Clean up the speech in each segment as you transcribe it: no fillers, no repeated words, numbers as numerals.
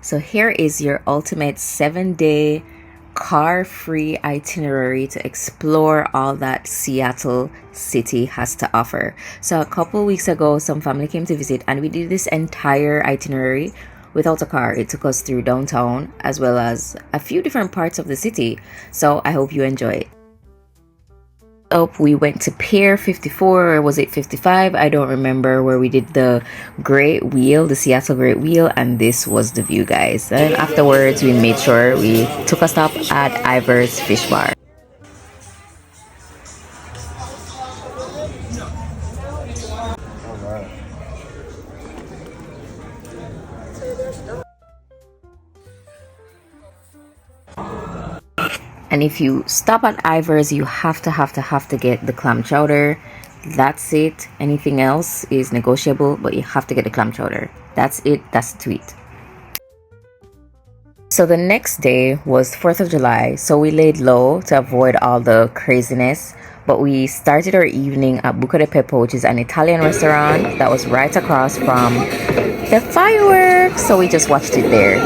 So here is your ultimate 7-day car-free itinerary to explore all that Seattle City has to offer. So a couple weeks ago, some family came to visit and we did this entire itinerary without a car. It took us through downtown as well as a few different parts of the city. So I hope you enjoy it. Up, we went to Pier 54, or was it 55? I don't remember, where we did the Great Wheel, the Seattle Great Wheel, and this was the view, guys. And afterwards, we made sure we took a stop at Ivor's Fish Bar. And if you stop at Ivor's, you have to get the clam chowder. That's it. Anything else is negotiable, but you have to get the clam chowder. That's it. That's the tweet. So the next day was 4th of July, so we laid low to avoid all the craziness. But we started our evening at Bucca de Beppo, which is an Italian restaurant that was right across from the fireworks. So we just watched it there.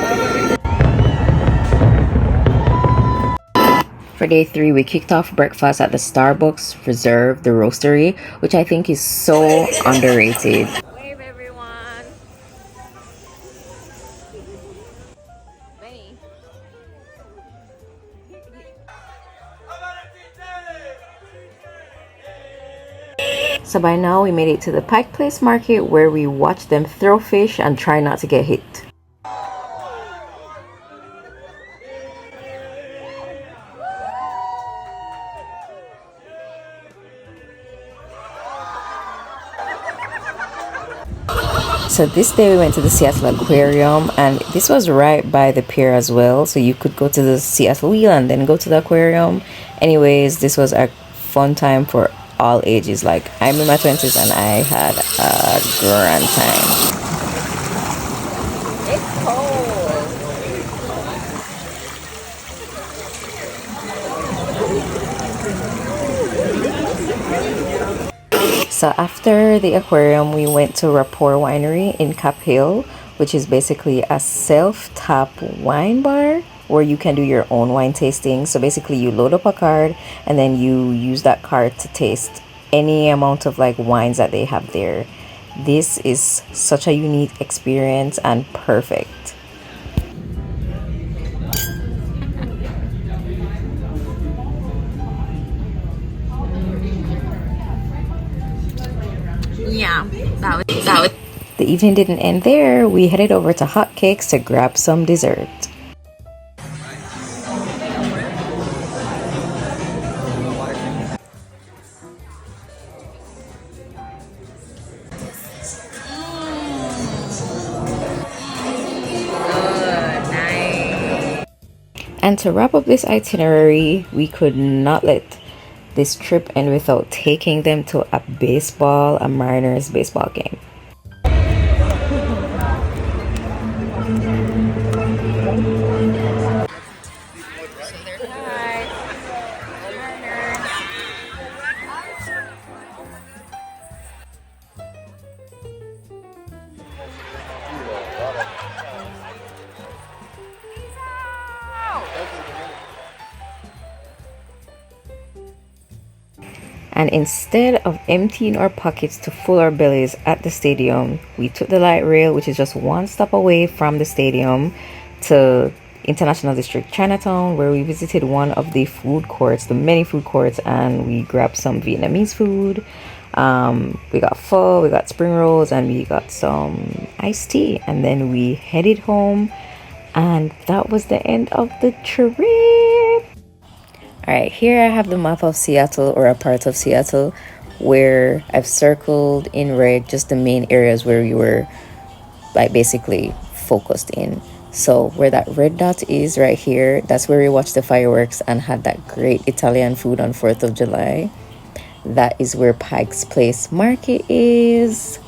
For day 3, we kicked off breakfast at the Starbucks Reserve Roastery, which I think is so underrated. Wave, everyone. Benny. So by now we made it to the Pike Place Market, where we watched them throw fish and try not to get hit. So this day we went to the Seattle Aquarium, and this was right by the pier as well, so you could go to the Seattle Wheel and then go to the aquarium. Anyways, this was a fun time for all ages. Like, I'm in my 20s and I had a grand time. It's cold. So after the aquarium, we went to Rapport Winery in Cap Hill, which is basically a self-tap wine bar where you can do your own wine tasting. So basically you load up a card and then you use that card to taste any amount of like wines that they have there. This is such a unique experience and perfect. Yeah, that was. The evening didn't end there. We headed over to Hot Cakes to grab some dessert. And to wrap up this itinerary, we could not let this trip end without taking them to a Mariners baseball game. And instead of emptying our pockets to full our bellies at the stadium, we took the light rail, which is just one stop away from the stadium, to International District Chinatown, where we visited one of the food courts, the many food courts, and we grabbed some Vietnamese food. We got pho, we got spring rolls, and we got some iced tea. And then we headed home, and that was the end of the trip. Alright, here I have the map of Seattle, or a part of Seattle, where I've circled in red just the main areas where we were like basically focused in. So where that red dot is right here, that's where we watched the fireworks and had that great Italian food on 4th of July. That is where Pike's Place Market is.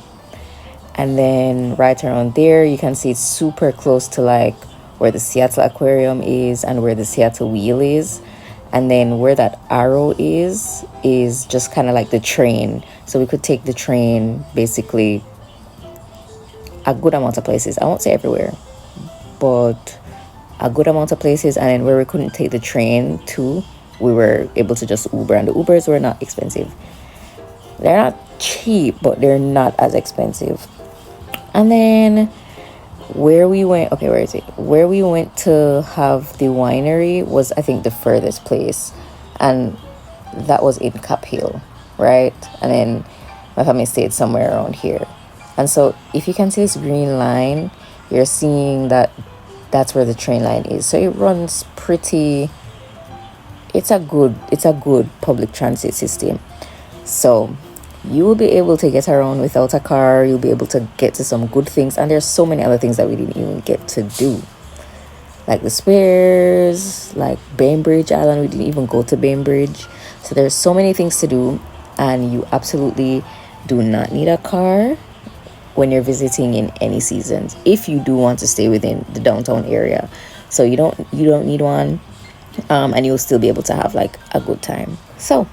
And then right around there, you can see it's super close to like where the Seattle Aquarium is and where the Seattle Wheel is. And then where that arrow is just kind of like the train. So we could take the train basically a good amount of places. I won't say everywhere, but a good amount of places. And then where we couldn't take the train to, we were able to just Uber, and the Ubers were not expensive. They're not cheap, but they're not as expensive. And then where we went, okay, where is it? Where we went to have the winery was, I think, the furthest place, and that was in Cap Hill, right? And then my family stayed somewhere around here. And so if you can see this green line, you're seeing that that's where the train line is. So it runs pretty, it's a good public transit system. So you will be able to get around without a car. You'll be able to get to some good things, and there's so many other things that we didn't even get to do, like the squares, like Bainbridge Island. We didn't even go to Bainbridge. So there's so many things to do, and you absolutely do not need a car when you're visiting in any seasons, if you do want to stay within the downtown area. So you don't need one, and you'll still be able to have like a good time. So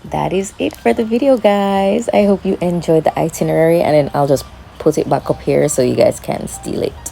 that is it for the video, guys. I hope you enjoyed the itinerary, and then I'll just put it back up here so you guys can steal it.